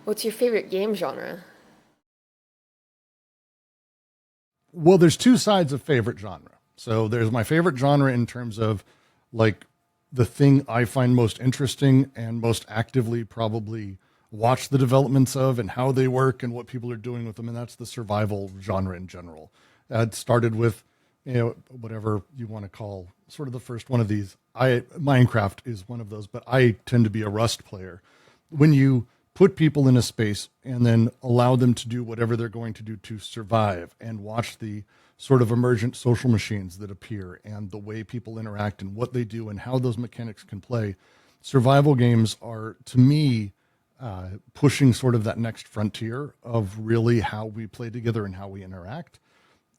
What's your favorite game genre? Well, there's two sides of favorite genre. So there's my favorite genre in terms of like the thing I find most interesting and most actively probably watch the developments of and how they work and what people are doing with them. And that's the survival genre in general. It started with, whatever you want to call sort of the first one of these. Minecraft is one of those, but I tend to be a Rust player. When you put people in a space and then allow them to do whatever they're going to do to survive and watch the sort of emergent social machines that appear and the way people interact and what they do and how those mechanics can play. Survival games are, to me, pushing sort of that next frontier of really how we play together and how we interact.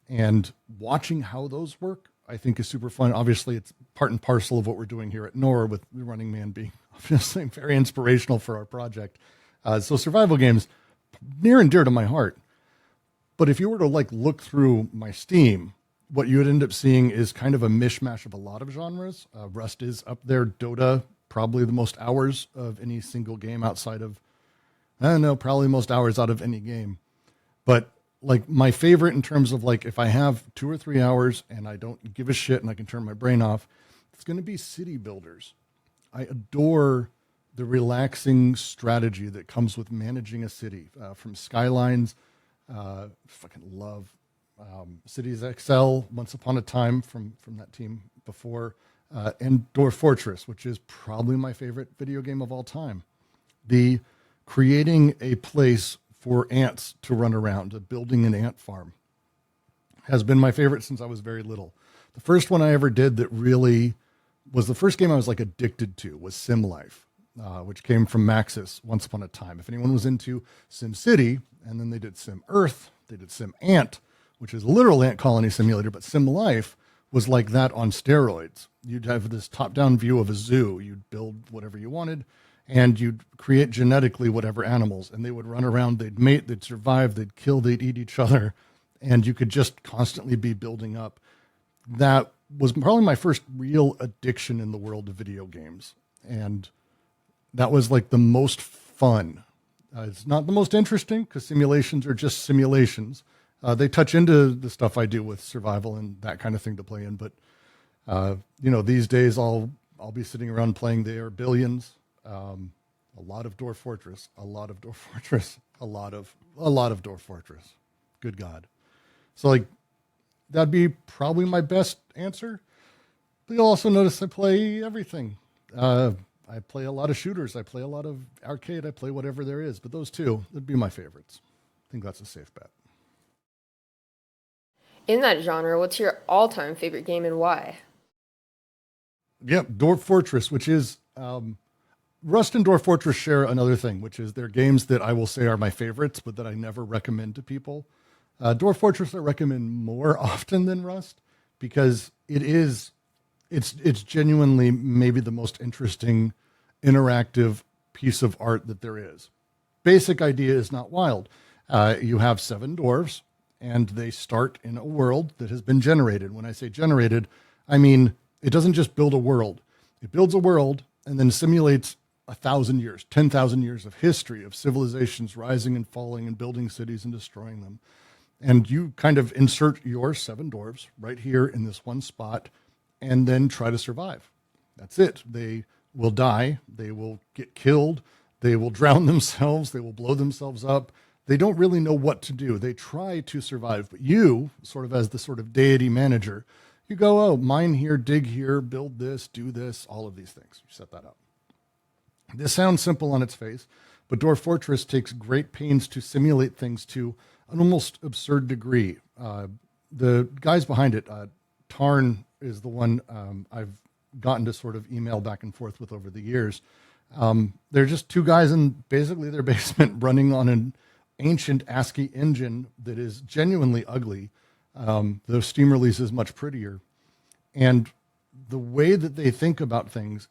And watching how those work, I think, is super fun. Obviously, it's part and parcel of what we're doing here at NOR, with the Running Man being obviously very inspirational for our project. So survival games, near and dear to my heart. But if you were to like look through my Steam, what you would end up seeing is kind of a mishmash of a lot of genres. Rust is up there. Dota, probably the most hours of any single game outside of, I don't know, probably most hours out of any game. But like my favorite in terms of like, if I have 2 or 3 hours and I don't give a shit and I can turn my brain off, it's going to be city builders. I adore the relaxing strategy that comes with managing a city, from Skylines. Fucking love Cities XL, Once Upon a Time from that team before, and Dwarf Fortress, which is probably my favorite video game of all time. The creating a place for ants to run around, building an ant farm, has been my favorite since I was very little. The first one I ever did that really was the first game I was like addicted to was Sim Life, which came from Maxis Once Upon a Time. If anyone was into Sim City, and then they did Sim Earth, they did Sim Ant, which is a literal ant colony simulator, but Sim Life was like that on steroids. You'd have this top-down view of a zoo. You'd build whatever you wanted, and you'd create genetically whatever animals, and they would run around, they'd mate, they'd survive, they'd kill, they'd eat each other, and you could just constantly be building up. That was probably my first real addiction in the world of video games, and that was like the most fun. It's not the most interesting because simulations are just simulations. They touch into the stuff I do with survival and that kind of thing to play in, but these days I'll be sitting around playing the Billions. A lot of Dwarf Fortress, a lot of Dwarf Fortress, a lot of Dwarf Fortress. Good God. So like that'd be probably my best answer. But you'll also notice I play everything. I play a lot of shooters. I play a lot of arcade. I play whatever there is. But those two would be my favorites. I think that's a safe bet. In that genre, what's your all-time favorite game and why? Yep, Dwarf Fortress, which is Rust and Dwarf Fortress share another thing, which is they're games that I will say are my favorites, but that I never recommend to people. Dwarf Fortress I recommend more often than Rust because it's genuinely maybe the most interesting interactive piece of art that there is. Basic idea is not wild. You have 7 dwarves, and they start in a world that has been generated. When I say generated, I mean it doesn't just build a world. It builds a world and then simulates 1,000 years, 10,000 years of history of civilizations rising and falling and building cities and destroying them. And you kind of insert your 7 dwarves right here in this one spot and then try to survive. That's it. They will die. They will get killed. They will drown themselves. They will blow themselves up. They don't really know what to do. They try to survive. But you, sort of as the sort of deity manager, you go, oh, mine here, dig here, build this, do this, all of these things. You set that up. This sounds simple on its face, but Dwarf Fortress takes great pains to simulate things to an almost absurd degree. The guys behind it, Tarn is the one I've gotten to sort of email back and forth with over the years. They're just 2 guys in basically their basement running on an ancient ASCII engine that is genuinely ugly. The Steam release is much prettier. And the way that they think about things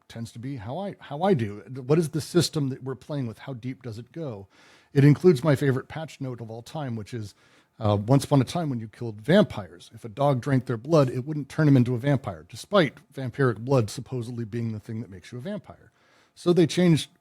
tends to be how I do. What is the system that we're playing with? How deep does it go? It includes my favorite patch note of all time, which is once upon a time when you killed vampires, if a dog drank their blood, it wouldn't turn him into a vampire, despite vampiric blood supposedly being the thing that makes you a vampire. So they changed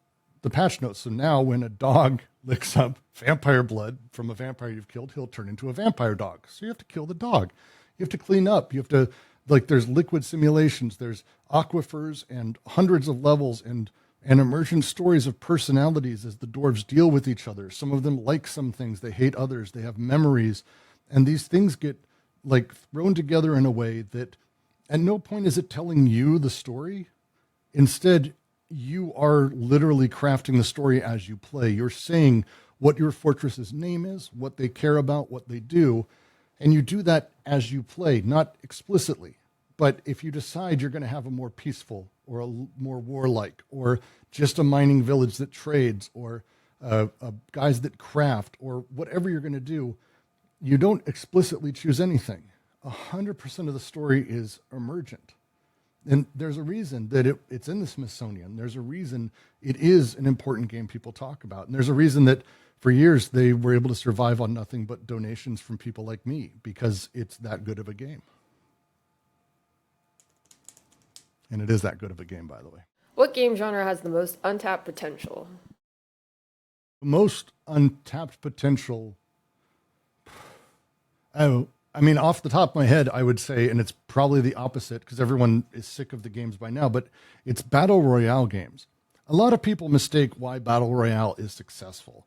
the patch notes. So now when a dog licks up vampire blood from a vampire you've killed, he'll turn into a vampire dog. So you have to kill the dog. You have to clean up. You have to, like, there's liquid simulations, there's aquifers and hundreds of levels and emergent stories of personalities as the dwarves deal with each other. Some of them like some things, they hate others, they have memories. And these things get like thrown together in a way that at no point is it telling you the story. Instead, you are literally crafting the story as you play. You're saying what your fortress's name is, what they care about, what they do. And you do that as you play, not explicitly. But if you decide you're going to have a more peaceful or a more warlike or just a mining village that trades or guys that craft or whatever you're going to do, you don't explicitly choose anything. 100% of the story is emergent. And there's a reason that it's in the Smithsonian. There's a reason it is an important game people talk about. And there's a reason that for years they were able to survive on nothing but donations from people like me because it's that good of a game. And it is that good of a game, by the way. What game genre has the most untapped potential? The most untapped potential. Oh, I mean, off the top of my head, I would say, and it's probably the opposite because everyone is sick of the games by now, but it's battle royale games. A lot of people mistake why battle royale is successful.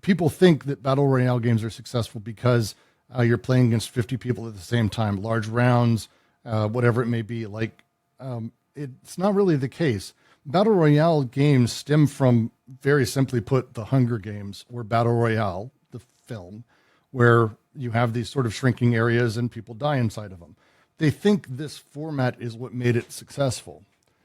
People think that battle royale games are successful because you're playing against 50 people at the same time, large rounds, whatever it may be. It's not really the case. Battle royale games stem from, very simply put, the Hunger Games or Battle Royale, the film, where you have these sort of shrinking areas and people die inside of them. They think this format is what made it successful.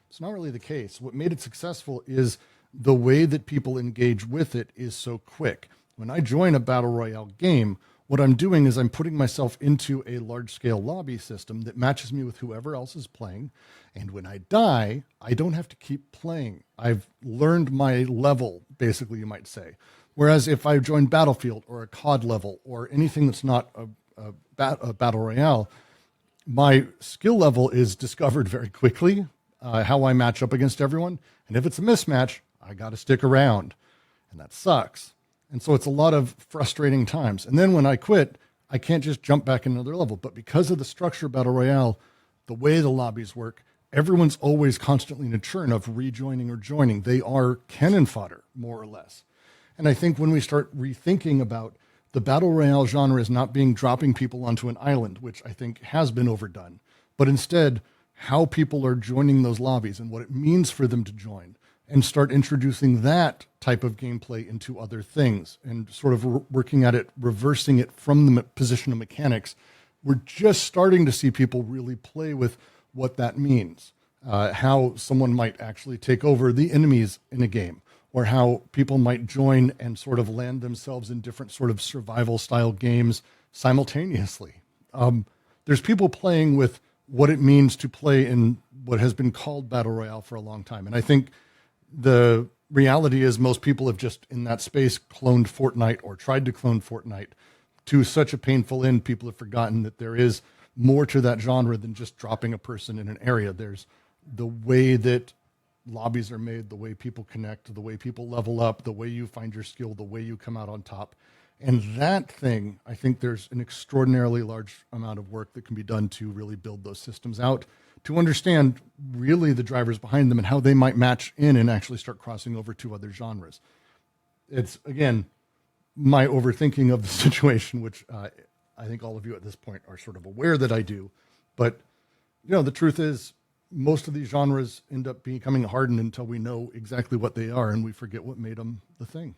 It's not really the case. What made it successful is the way that people engage with it is so quick. When I join a battle royale game, what I'm doing is I'm putting myself into a large-scale lobby system that matches me with whoever else is playing. And when I die, I don't have to keep playing. I've learned my level, basically, you might say. Whereas if I join Battlefield or a COD level or anything that's not a battle royale, my skill level is discovered very quickly, how I match up against everyone. And if it's a mismatch, I got to stick around. And that sucks. And so it's a lot of frustrating times. And then when I quit, I can't just jump back another level. But because of the structure of Battle Royale, the way the lobbies work, everyone's always constantly in a churn of rejoining or joining. They are cannon fodder, more or less. And I think when we start rethinking about the Battle Royale genre as not being dropping people onto an island, which I think has been overdone, but instead how people are joining those lobbies and what it means for them to join, and start introducing that type of gameplay into other things and sort of working at it, reversing it from the position of mechanics. We're just starting to see people really play with what that means, how someone might actually take over the enemies in a game, or how people might join and sort of land themselves in different sort of survival style games simultaneously. There's people playing with what it means to play in what has been called Battle Royale for a long time. And I think the reality is most people have just in that space cloned Fortnite or tried to clone Fortnite to such a painful end. People have forgotten that there is more to that genre than just dropping a person in an area. There's the way that lobbies are made, the way people connect, the way people level up, the way you find your skill, the way you come out on top. And that thing, I think there's an extraordinarily large amount of work that can be done to really build those systems out, to understand really the drivers behind them and how they might match in and actually start crossing over to other genres. It's, again, my overthinking of the situation, which I think all of you at this point are sort of aware that I do. But, the truth is, most of these genres end up becoming hardened until we know exactly what they are and we forget what made them the thing.